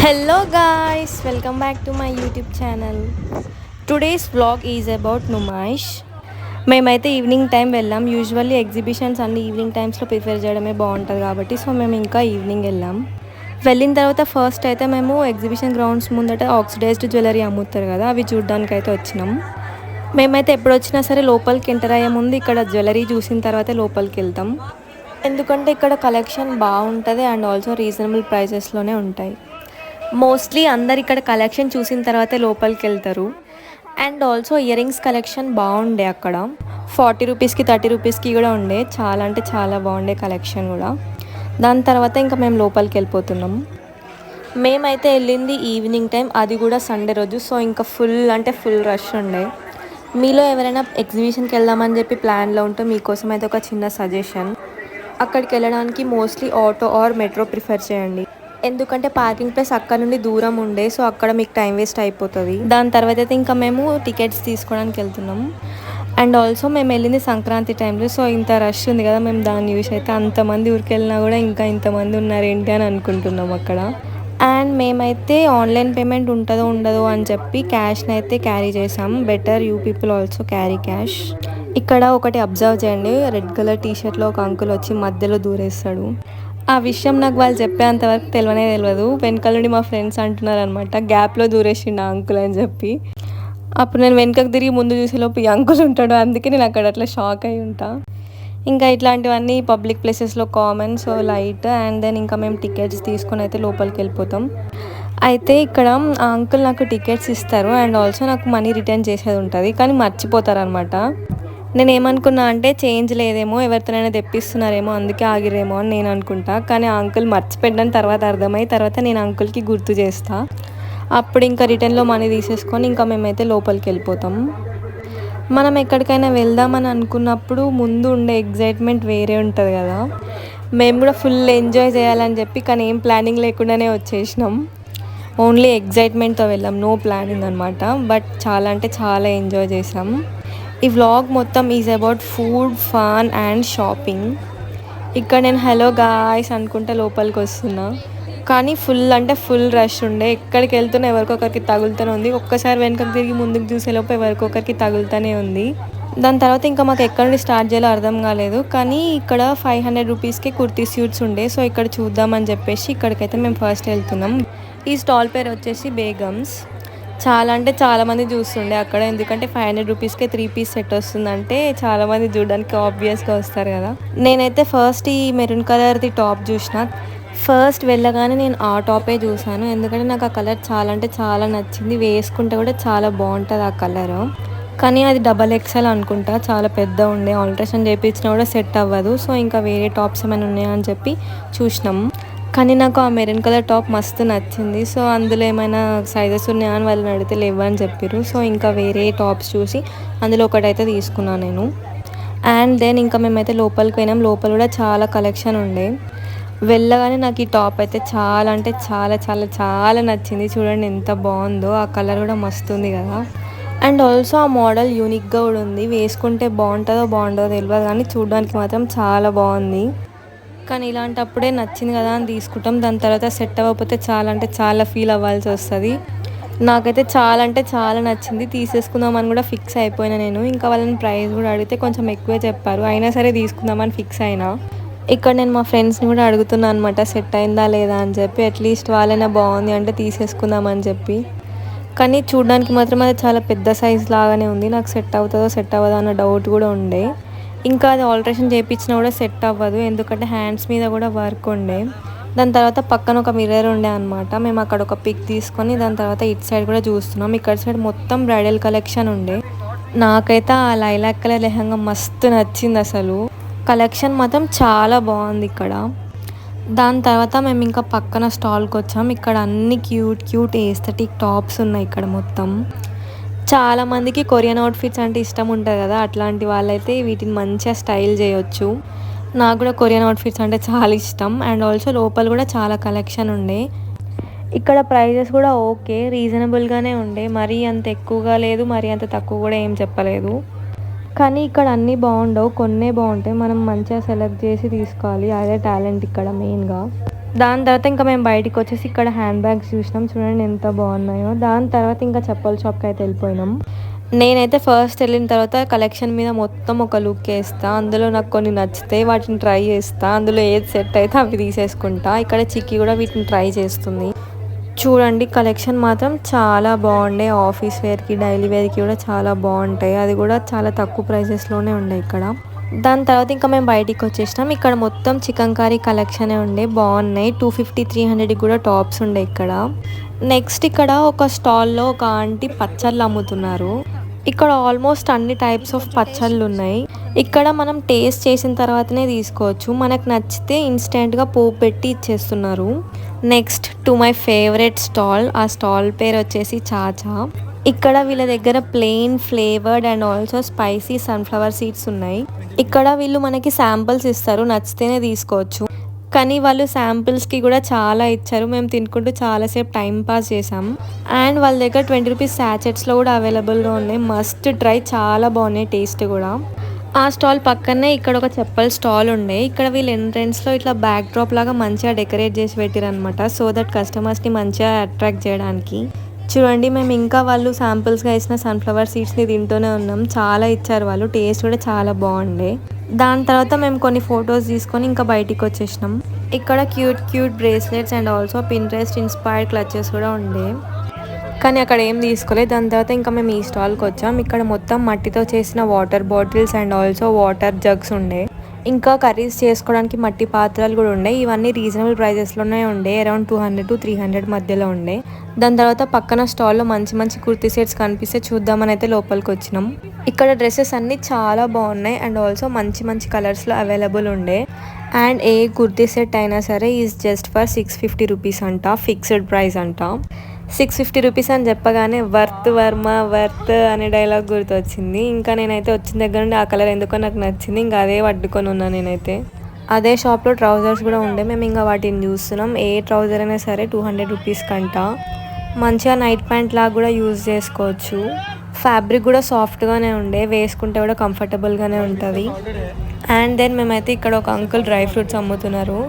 Hello guys, welcome back to my YouTube channel. Today's vlog is about Numaish. మేమైతే evening time వెళ్ళాం. Usually exhibitions అన్ని evening టైమ్స్లో prefer చేయడమే బాగుంటుంది కాబట్టి సో మేము ఇంకా ఈవినింగ్ వెళ్ళాం. వెళ్ళిన తర్వాత ఫస్ట్ అయితే మేము ఎగ్జిబిషన్ గ్రౌండ్స్ ముందట ఆక్సిడైజ్డ్ జ్యువెలరీ అమ్ముతారు కదా, అవి చూడడానికి అయితే వచ్చినాం. మేమైతే ఎప్పుడు వచ్చినా సరే లోపలికి ఎంటర్ అయ్యే ముందు ఇక్కడ జ్యువెలరీ చూసిన తర్వాత లోపలికి వెళ్తాం. ఎందుకంటే ఇక్కడ కలెక్షన్ బాగుంటుంది అండ్ ఆల్సో రీజనబుల్ ప్రైసెస్లోనే ఉంటాయి. మోస్ట్లీ అందరు ఇక్కడ కలెక్షన్ చూసిన తర్వాతే లోపలికి వెళ్తారు. And also ear rings collection బాగుండే అక్కడ 40 రూపీస్కి 30 రూపీస్కి కూడా ఉండే. చాలా అంటే చాలా బాగుండే కలెక్షన్ కూడా. దాని తర్వాత ఇంకా మేము లోపలికి వెళ్ళిపోతున్నాం. మేమైతే వెళ్ళింది ఈవినింగ్ టైం, అది కూడా సండే రోజు. సో ఇంకా ఫుల్ అంటే ఫుల్ రష్ ఉండే. మీలో ఎవరైనా ఎగ్జిబిషన్కి వెళ్దామని చెప్పి ప్లాన్లో ఉంటే మీకోసం అయితే ఒక చిన్న సజెషన్, అక్కడికి వెళ్ళడానికి mostly auto or metro prefer చేయండి. ఎందుకంటే పార్కింగ్ ప్లేస్ అక్కడ నుండి దూరం ఉండే, సో అక్కడ మీకు టైం వేస్ట్ అయిపోతుంది. దాని తర్వాత అయితే ఇంకా మేము టికెట్స్ తీసుకోవడానికి వెళ్తున్నాం. అండ్ ఆల్సో మేము వెళ్ళింది సంక్రాంతి టైంలో, సో ఇంత రష్ ఉంది కదా, మేము దాన్ని చూసి అయితే అంతమంది ఊరికి వెళ్ళినా కూడా ఇంకా ఇంతమంది ఉన్నారేంటి అని అనుకుంటున్నాం అక్కడ. అండ్ మేమైతే ఆన్లైన్ పేమెంట్ ఉంటుందో ఉండదో అని చెప్పి క్యాష్ని అయితే క్యారీ చేసాం. Better you people also carry cash. ఇక్కడ ఒకటి అబ్జర్వ్ చేయండి, రెడ్ కలర్ టీషర్ట్లో ఒక అంకుల్ వచ్చి మధ్యలో దూరేస్తాడు. ఆ విషయం నాకు వాళ్ళు చెప్పేంతవరకు తెలియదు. వెనకాల నుండి మా ఫ్రెండ్స్ అంటున్నారు అనమాట, గ్యాప్లో దూరేసిండు ఆ అంకుల్ అని చెప్పి. అప్పుడు నేను వెనకకు తిరిగి ముందు చూసేలోపు ఈ అంకుల్ ఉంటాడు, అందుకే నేను అక్కడ అట్లా షాక్ అయి ఉంటా. ఇంకా ఇట్లాంటివన్నీ పబ్లిక్ ప్లేసెస్లో common, so light. And then ఇంకా మేము టికెట్స్ తీసుకొని అయితే లోపలికి వెళ్ళిపోతాం. అయితే ఇక్కడ ఆ అంకుల్ నాకు టికెట్స్ ఇస్తారు అండ్ ఆల్సో నాకు మనీ రిటర్న్ చేసేది ఉంటుంది, కానీ మర్చిపోతారనమాట. నేను ఏమనుకున్నా అంటే చేంజ్ లేదేమో, ఎవరితోనైనా తెప్పిస్తున్నారేమో అందుకే ఆగిరేమో అని నేను అనుకుంటా. కానీ ఆ అంకుల్ మర్చిపెట్టని తర్వాత తర్వాత నేను అంకుల్కి గుర్తు చేస్తా. అప్పుడు ఇంకా రిటర్న్లో మనీ తీసేసుకొని ఇంకా మేమైతే లోపలికి వెళ్ళిపోతాం. మనం ఎక్కడికైనా వెళ్దామని అనుకున్నప్పుడు ముందు ఉండే ఎగ్జైట్మెంట్ వేరే ఉంటుంది కదా. మేము కూడా ఫుల్ ఎంజాయ్ చేయాలని చెప్పి కానీ ఏం ప్లానింగ్ లేకుండానే వచ్చేసినాం. ఓన్లీ ఎగ్జైట్మెంట్తో వెళ్ళాం, నో ప్లానింగ్ అనమాట. బట్ చాలా అంటే చాలా ఎంజాయ్ చేసాం. ఈ వ్లాగ్ మొత్తం is about food, fun and shopping. ఇక్కడ నేను హలో గాయ్స్ అనుకుంటే లోపలికి వస్తున్నా, కానీ ఫుల్ అంటే ఫుల్ రష్ ఉండే. ఎక్కడికి వెళ్తున్నా ఎవరికొకరికి తగులుతూనే ఉంది. ఒక్కసారి వెనకకి తిరిగి ముందుకు చూసేలోపు ఎవరికొకరికి తగులుతూనే ఉంది. దాని తర్వాత ఇంకా మాకు ఎక్కడి నుండి స్టార్ట్ చేయాలో అర్థం కాలేదు. కానీ ఇక్కడ 500 రూపీస్కి కుర్తీ సూట్స్ ఉండే, సో ఇక్కడ చూద్దామని చెప్పేసి ఇక్కడికైతే మేము ఫస్ట్ వెళ్తున్నాం. ఈ స్టాల్ పేరు వచ్చేసి బేగమ్స్. చాలా అంటే చాలామంది చూస్తుండే అక్కడ, ఎందుకంటే 500 రూపీస్కే 3 పీస్ సెట్ వస్తుందంటే చాలామంది చూడడానికి ఆబ్వియస్గా వస్తారు కదా. నేనైతే ఫస్ట్ ఈ మెరూన్ కలర్ది టాప్ చూసిన. ఫస్ట్ వెళ్ళగానే నేను ఆ టాపే చూసాను, ఎందుకంటే నాకు ఆ కలర్ చాలా అంటే చాలా నచ్చింది. వేసుకుంటే కూడా చాలా బాగుంటుంది ఆ కలర్. కానీ అది XXL అనుకుంటా, చాలా పెద్ద ఉండే. ఆల్ట్రేషన్ చేయించినా కూడా సెట్ అవ్వదు. సో ఇంకా వేరే టాప్స్ ఏమైనా ఉన్నాయా అని చెప్పి చూసినాం. కానీ నాకు ఆ మెరూన్ కలర్ టాప్ మస్తు నచ్చింది. సో అందులో ఏమైనా సైజెస్ ఉన్నాయా అని వాళ్ళని అడిగితే లేవు అని చెప్పారు. సో ఇంకా వేరే టాప్స్ చూసి అందులో ఒకటైతే తీసుకున్నాను నేను. అండ్ దెన్ ఇంకా మేమైతే లోపలికి పోయినాం. లోపల కూడా చాలా కలెక్షన్ ఉండే. వెళ్ళగానే నాకు ఈ టాప్ అయితే చాలా అంటే చాలా చాలా చాలా నచ్చింది. చూడండి ఎంత బాగుందో, ఆ కలర్ కూడా మస్తు ఉంది కదా. అండ్ ఆల్సో ఆ మోడల్ యూనిక్గా కూడా ఉంది. వేసుకుంటే బాగుంటుందో తెలియదు, కానీ చూడడానికి మాత్రం చాలా బాగుంది. కానీ ఇలాంటప్పుడే నచ్చింది కదా అని తీసుకుంటాం. దాని తర్వాత సెట్ అవ్వకపోతే చాలా అంటే చాలా ఫీల్ అవ్వాల్సి వస్తుంది. నాకైతే చాలా అంటే చాలా నచ్చింది, తీసేసుకుందామని కూడా ఫిక్స్ అయిపోయినా నేను. ఇంకా వాళ్ళని ప్రైస్ కూడా అడిగితే కొంచెం ఎక్కువే చెప్పారు, అయినా సరే తీసుకుందామని ఫిక్స్ అయినా. ఇక్కడ నేను మా ఫ్రెండ్స్ని కూడా అడుగుతున్నాను అనమాట, సెట్ అయిందా లేదా అని చెప్పి. అట్లీస్ట్ వాళ్ళైనా బాగుంది అంటే తీసేసుకుందామని చెప్పి. కానీ చూడడానికి మాత్రం అది చాలా పెద్ద సైజ్ లాగానే ఉంది. నాకు సెట్ అవుతుందో సెట్ అవ్వదో అన్న డౌట్ కూడా ఉండే. ఇంకా అది ఆల్ట్రేషన్ చేయించినా కూడా సెట్ అవ్వదు, ఎందుకంటే హ్యాండ్స్ మీద కూడా వర్క్ ఉండే. దాని తర్వాత పక్కన ఒక మిర్రర్ ఉండే అనమాట. మేము అక్కడ ఒక పిక్ తీసుకొని దాని తర్వాత ఇటు సైడ్ కూడా చూస్తున్నాం. ఇక్కడ సైడ్ మొత్తం బ్రైడల్ కలెక్షన్ ఉండే. నాకైతే ఆ లైలాక్ కలర్ లెహంగా మస్తు నచ్చింది అసలు. కలెక్షన్ మాత్రం చాలా బాగుంది ఇక్కడ. దాని తర్వాత మేము ఇంకా పక్కన స్టాల్కి వచ్చాం. ఇక్కడ అన్ని క్యూట్ ఎస్థెటిక్ టాప్స్ ఉన్నాయి ఇక్కడ మొత్తం. చాలామందికి కొరియన్ అవుట్ఫిట్స్ అంటే ఇష్టం ఉంటుంది కదా, అట్లాంటి వాళ్ళైతే వీటిని మంచిగా స్టైల్ చేయొచ్చు. నాకు కూడా కొరియన్ అవుట్ఫిట్స్ అంటే చాలా ఇష్టం. అండ్ ఆల్సో లోపల కూడా చాలా కలెక్షన్ ఉండే. ఇక్కడ ప్రైజెస్ కూడా ఓకే, రీజనబుల్గానే ఉండే. మరీ అంత ఎక్కువగా లేదు, మరీ అంత తక్కువ కూడా ఏం చెప్పలేదు. కానీ ఇక్కడ అన్నీ బాగుండవు, కొన్నే బాగుంటాయి. మనం మంచిగా సెలెక్ట్ చేసి తీసుకోవాలి, అదే టాలెంట్ ఇక్కడ మెయిన్గా. దాని తర్వాత ఇంకా మేము బయటికి వచ్చేసి ఇక్కడ హ్యాండ్ బ్యాగ్స్ చూసినాం. చూడండి ఎంత బాగున్నాయో. దాని తర్వాత ఇంకా చెప్పల షాప్కి అయితే వెళ్ళిపోయినాం. నేనైతే ఫస్ట్ వెళ్ళిన తర్వాత కలెక్షన్ మీద మొత్తం ఒక లుక్ వేస్తా. అందులో నాకు కొన్ని నచ్చితే వాటిని ట్రై చేస్తా. అందులో ఏది సెట్ అయితే అవి తీసేసుకుంటా. ఇక్కడ చిక్కి కూడా వీటిని ట్రై చేస్తుంది. చూడండి కలెక్షన్ మాత్రం చాలా బాగుండే. ఆఫీస్ వేర్కి డైలీ వేర్కి కూడా చాలా బాగుంటాయి. అది కూడా చాలా తక్కువ ప్రైజెస్లోనే ఉండే ఇక్కడ. దాని తర్వాత ఇంకా మేము బయటికి వచ్చేసినాం. ఇక్కడ మొత్తం చికెన్ కర్రీ కలెక్షనే ఉండే. బాగున్నాయి. 250-300 కూడా టాప్స్ ఉండే ఇక్కడ. నెక్స్ట్ ఇక్కడ ఒక స్టాల్లో ఒక ఆంటీ పచ్చళ్ళు అమ్ముతున్నారు. ఇక్కడ ఆల్మోస్ట్ అన్ని టైప్స్ ఆఫ్ పచ్చళ్ళు ఉన్నాయి. ఇక్కడ మనం టేస్ట్ చేసిన తర్వాతనే తీసుకోవచ్చు. మనకు నచ్చితే ఇన్స్టెంట్గా పోపు పెట్టి ఇచ్చేస్తున్నారు. Next to my favourite stall. ఆ స్టాల్ పేరు వచ్చేసి చాచా. ఇక్కడ వీళ్ళ దగ్గర plain, flavoured and also spicy sunflower seeds ఉన్నాయి. ఇక్కడ వీళ్ళు మనకి శాంపిల్స్ ఇస్తారు, నచ్చితేనే తీసుకోవచ్చు. కానీ వాళ్ళు శాంపిల్స్కి కూడా చాలా ఇచ్చారు. మేము తినుకుంటూ చాలాసేపు టైం పాస్ చేసాం. అండ్ వాళ్ళ దగ్గర 20 రూపీస్ శాచెట్స్లో కూడా అవైలబుల్గా ఉన్నాయి. మస్ట్ ట్రై, చాలా బాగున్నాయి టేస్ట్ కూడా. ఆ స్టాల్ పక్కనే ఇక్కడ ఒక చెప్పల్ స్టాల్ ఉండే. ఇక్కడ వీళ్ళు ఎంట్రెన్స్లో ఇట్లా బ్యాక్ డ్రాప్ లాగా మంచిగా డెకరేట్ చేసి పెట్టారనమాట. సో దట్ కస్టమర్స్ని మంచిగా అట్రాక్ట్ చేయడానికి. చూడండి మేము ఇంకా వాళ్ళు శాంపిల్స్గా ఇచ్చిన సన్ఫ్లవర్ సీడ్స్ని తింటూనే ఉన్నాం. చాలా ఇచ్చారు వాళ్ళు. టేస్ట్ కూడా చాలా బాగుండే. దాని తర్వాత మేము కొన్ని ఫొటోస్ తీసుకొని ఇంకా బయటికి వచ్చేసినాం. ఇక్కడ cute bracelets and also Pinterest inspired clutches కూడా ఉండే. కానీ అక్కడ ఏం తీసుకోలేదు. దాని తర్వాత ఇంకా మేము ఈ స్టాల్కి వచ్చాం. ఇక్కడ మొత్తం మట్టితో చేసిన water bottles and also water jugs ఉండే. ఇంకా కర్రీస్ చేసుకోవడానికి మట్టి పాత్రలు కూడా ఉండే. ఇవన్నీ రీజనబుల్ ప్రైజెస్లోనే ఉండే. అరౌండ్ 200-300 మధ్యలో ఉండే. దాని తర్వాత పక్కన స్టాల్లో మంచి కుర్తీ సెట్స్ కనిపిస్తే చూద్దామని అయితే లోపలికి వచ్చినాం. ఇక్కడ డ్రెస్సెస్ అన్నీ చాలా బాగున్నాయి అండ్ ఆల్సో మంచి కలర్స్లో అవైలబుల్ ఉండే. అండ్ ఏ కుర్తీ సెట్ అయినా సరే ఈజ్ జస్ట్ ఫర్ 650 రూపీస్ అంట. ఫిక్స్డ్ ప్రైస్ అంట. 650 రూపీస్ అని చెప్పగానే వర్త్ వర్మ వర్త్ అనే డైలాగ్ గుర్తొచ్చింది. ఇంకా నేనైతే వచ్చిన దగ్గర నుండి ఆ కలర్ ఎందుకో నాకు నచ్చింది. ఇంకా అదే పట్టుకొని ఉన్నాను నేనైతే. అదే షాప్లో ట్రౌజర్స్ కూడా ఉండే. మేము ఇంకా వాటిని చూస్తున్నాం. ఏ ట్రౌజర్ అయినా సరే 200 రూపీస్ కంట. మంచిగా నైట్ ప్యాంట్ లాగా కూడా యూజ్ చేసుకోవచ్చు. ఫ్యాబ్రిక్ కూడా సాఫ్ట్గానే ఉండే. వేసుకుంటే కూడా కంఫర్టబుల్గానే ఉంటుంది. అండ్ దెన్ మేమైతే ఇక్కడ ఒక అంకుల్ డ్రై ఫ్రూట్స్ అమ్ముతున్నారు.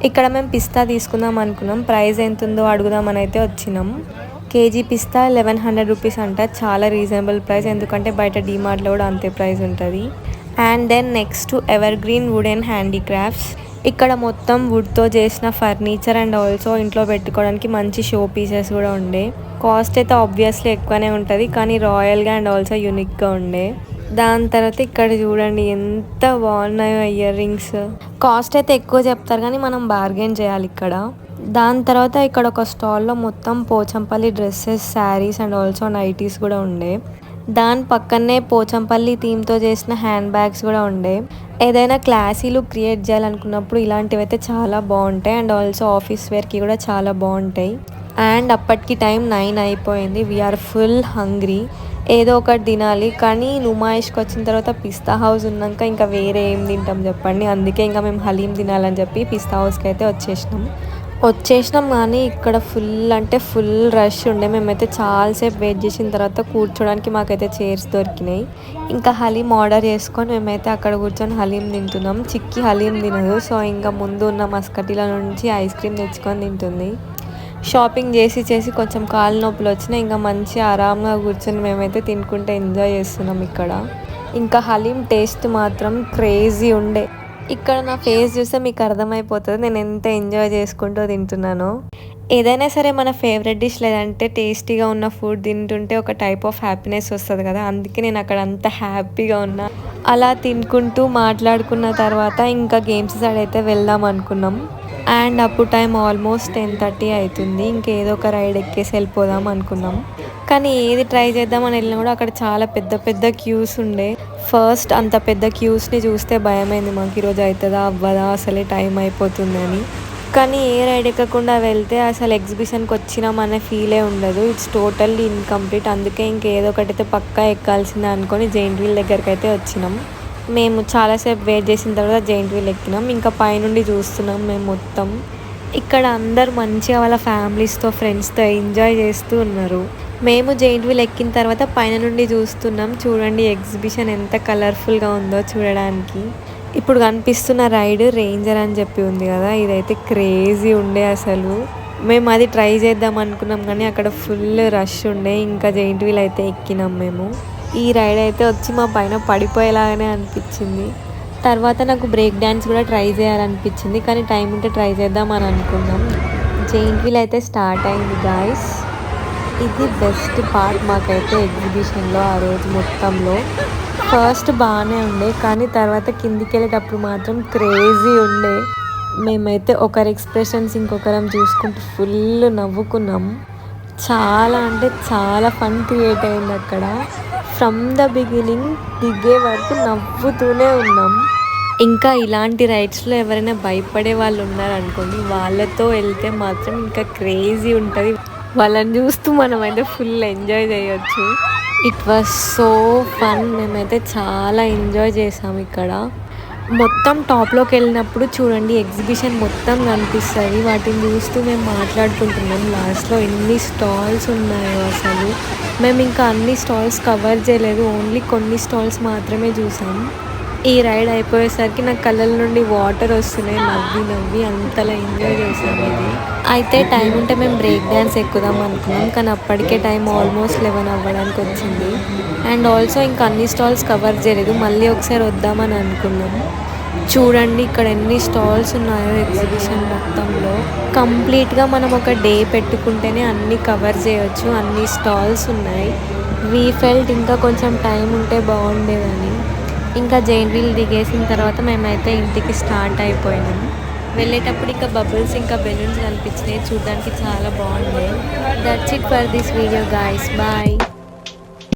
ఇక్కడ మేము పిస్తా తీసుకుందాం అనుకున్నాం. ప్రైస్ ఎంత ఉందో అడుగుదామని అయితే వచ్చినాం. కేజీ పిస్తా 1100 రూపీస్ అంట. చాలా రీజనబుల్ ప్రైస్. ఎందుకంటే బయట డీమార్ట్లో కూడా అంతే ప్రైస్ ఉంటుంది. And then next evergreen wooden handicrafts. ఇక్కడ మొత్తం వుడ్తో చేసిన ఫర్నిచర్ అండ్ ఆల్సో ఇంట్లో పెట్టుకోవడానికి మంచి షో పీసెస్ కూడా ఉండే. కాస్ట్ అయితే ఆబ్వియస్లీ ఎక్కువనే ఉంటుంది, కానీ రాయల్గా అండ్ ఆల్సో యూనిక్గా ఉండే. దాని తర్వాత ఇక్కడ చూడండి ఎంత బాగున్నాయో ఇయర్ రింగ్స్. కాస్ట్ అయితే ఎక్కువ చెప్తారు కానీ మనం బార్గెన్ చేయాలి ఇక్కడ. దాని తర్వాత ఇక్కడ ఒక స్టాల్లో మొత్తం Pochampally dresses, saris and also nighties కూడా ఉండే. దాని పక్కనే పోచంపల్లి థీమ్తో చేసిన హ్యాండ్ బ్యాగ్స్ కూడా ఉండే. ఏదైనా క్లాసీ లుక్ క్రియేట్ చేయాలనుకున్నప్పుడు ఇలాంటివి అయితే చాలా బాగుంటాయి అండ్ ఆల్సో ఆఫీస్ వేర్కి కూడా చాలా బాగుంటాయి. అండ్ అప్పటికి టైం 9 అయిపోయింది. We are full hungry. ఏదో ఒకటి తినాలి. కానీ నుమాయిష్కి వచ్చిన తర్వాత పిస్తా హౌస్ ఉన్నాక ఇంకా వేరే ఏం తింటాం చెప్పండి. అందుకే ఇంకా మేము హలీం తినాలని చెప్పి పిస్తా హౌస్కి అయితే వచ్చేసినాం. కానీ ఇక్కడ ఫుల్ రష్ ఉండే. మేమైతే చాలాసేపు వెయిట్ చేసిన తర్వాత కూర్చోడానికి మాకైతే చైర్స్ దొరికినాయి. ఇంకా హలీం ఆర్డర్ చేసుకొని మేమైతే అక్కడ కూర్చొని హలీం తింటున్నాం. చిక్కి హలీం తినదు. సో ఇంకా ముందు ఉన్న మస్కటీల నుంచి ఐస్ క్రీమ్ తెచ్చుకొని తింటుంది. షాపింగ్ చేసి కొంచెం కాళ్ళ నొప్పులు వచ్చినాయి. ఇంకా మంచి ఆరాంగా కూర్చొని మేమైతే తినుకుంటే ఎంజాయ్ చేస్తున్నాం ఇక్కడ. ఇంకా హలీం టేస్ట్ మాత్రం క్రేజీ ఉండే. ఇక్కడ నా ఫేస్ చూస్తే మీకు అర్థమైపోతుంది నేను ఎంత ఎంజాయ్ చేసుకుంటూ తింటున్నానో. ఏదైనా సరే మన ఫేవరెట్ డిష్ లేదంటే టేస్టీగా ఉన్న ఫుడ్ తింటుంటే ఒక టైప్ ఆఫ్ హ్యాపీనెస్ వస్తుంది కదా. అందుకే నేను అక్కడ అంత హ్యాపీగా ఉన్నా. అలా తినుకుంటూ మాట్లాడుకున్న తర్వాత ఇంకా గేమ్స్ సైడ్ అయితే వెళ్దాం అనుకున్నాం. అండ్ అప్పుడు టైం ఆల్మోస్ట్ 10:30 అవుతుంది. ఇంకేదో ఒక రైడ్ ఎక్కేసి వెళ్ళిపోదాం అనుకున్నాం. కానీ ఏది ట్రై చేద్దామని వెళ్ళినా కూడా అక్కడ చాలా పెద్ద క్యూస్ ఉండే. ఫస్ట్ అంత పెద్ద క్యూస్ని చూస్తే భయమైంది మాకు. ఈరోజు అవుతుందా అవ్వదా, అసలే టైం అయిపోతుందని. కానీ ఏ రైడ్ ఎక్కకుండా వెళ్తే అసలు ఎగ్జిబిషన్కి వచ్చినామనే ఫీలే ఉండదు. It's totally incomplete. అందుకే ఇంకేదో ఒకటైతే పక్కా ఎక్కాల్సిందే అనుకొని జైంట్ వీల్ దగ్గరికి అయితే వచ్చినాం. మేము చాలాసేపు వెయిట్ చేసిన తర్వాత జైంట్ వీల్ ఎక్కినాం. ఇంకా పైనుండి చూస్తున్నాం మేము మొత్తం. ఇక్కడ అందరు మంచిగా వాళ్ళ ఫ్యామిలీస్తో ఫ్రెండ్స్తో ఎంజాయ్ చేస్తూ ఉన్నారు. మేము జైంట్ వీల్ ఎక్కిన తర్వాత పైన నుండి చూస్తున్నాం. చూడండి ఎగ్జిబిషన్ ఎంత కలర్ఫుల్గా ఉందో చూడడానికి. ఇప్పుడు కనిపిస్తున్న రైడ్ రేంజర్ అని చెప్పి ఉంది కదా, ఇదైతే క్రేజీ ఉండే అసలు. మేము అది ట్రై చేద్దాం అనుకున్నాం కానీ అక్కడ ఫుల్ రష్ ఉండే. ఇంకా జెయింట్ వీల్ అయితే ఎక్కినాం మేము. ఈ రైడ్ అయితే వచ్చి మా పైన పడిపోయేలాగానే అనిపించింది. తర్వాత నాకు బ్రేక్ డ్యాన్స్ కూడా ట్రై చేయాలనిపించింది, కానీ టైం ఉంటే ట్రై చేద్దాం అని అనుకున్నాం. జెయింట్ వీల్ అయితే స్టార్ట్ అయింది గాయస్. ఇది బెస్ట్ పార్ట్ మాకైతే ఎగ్జిబిషన్లో ఆ రోజు మొత్తంలో. ఫస్ట్ బాగానే ఉండే, కానీ తర్వాత కిందికి వెళ్ళేటప్పుడు మాత్రం క్రేజీ ఉండే. మేమైతే ఒకరి ఎక్స్ప్రెషన్స్ ఇంకొకరం చూసుకుంటూ ఫుల్ నవ్వుకున్నాం. చాలా అంటే చాలా ఫన్ క్రియేట్ అయింది అక్కడ. ఫ్రమ్ ద బిగినింగ్ దిగే వరకు నవ్వుతూనే ఉన్నాం. ఇంకా ఇలాంటి రైడ్స్లో ఎవరైనా భయపడే వాళ్ళు ఉన్నారనుకోండి, వాళ్ళతో వెళ్తే మాత్రం ఇంకా క్రేజీ ఉంటుంది. వాళ్ళని చూస్తూ మనం అయితే ఫుల్ ఎంజాయ్ చేయొచ్చు. It was so fun. మేమైతే చాలా ఎంజాయ్ చేసాము ఇక్కడ. మొత్తం టాప్లోకి వెళ్ళినప్పుడు చూడండి ఎగ్జిబిషన్ మొత్తం కనిపిస్తుంది. వాటిని చూస్తూ మేము మాట్లాడుకుంటున్నాం. లాస్ట్లో ఎన్ని స్టాల్స్ ఉన్నాయో అసలు. మేము ఇంకా అన్ని స్టాల్స్ కవర్ చేయలేదు, ఓన్లీ కొన్ని స్టాల్స్ మాత్రమే చూసాం. ఈ రైడ్ అయిపోయేసరికి నా కళ్ళ నుండి వాటర్ వస్తున్నాయి. నవ్వి నవ్వి అంతలా ఎంజాయ్ చేసాము ఇది. అయితే టైం ఉంటే మేము బ్రేక్ డ్యాన్స్ ఎక్కుదాం అనుకున్నాం, కానీ అప్పటికే టైం ఆల్మోస్ట్ 11 అవ్వడానికి వచ్చింది. అండ్ ఆల్సో ఇంకా అన్ని స్టాల్స్ కవర్ చేయలేదు, మళ్ళీ ఒకసారి వద్దామని అనుకున్నాం. చూడండి ఇక్కడ ఎన్ని స్టాల్స్ ఉన్నాయో ఎగ్జిబిషన్ మొత్తంలో. కంప్లీట్గా మనం ఒక డే పెట్టుకుంటేనే అన్నీ కవర్ చేయొచ్చు, అన్ని స్టాల్స్ ఉన్నాయి. వీ ఫెల్ట్ ఇంకా కొంచెం టైం ఉంటే బాగుండేదని. ఇంకా జెయింట్ వీల్ దిగేసిన తర్వాత మేమైతే ఇంటికి స్టార్ట్ అయిపోయినాం. వెళ్ళేటప్పుడు ఇంకా బబుల్స్ ఇంకా బెలూన్స్ కనిపించినాయి, చూడడానికి చాలా బాగుంది. That's it for this video guys, bye.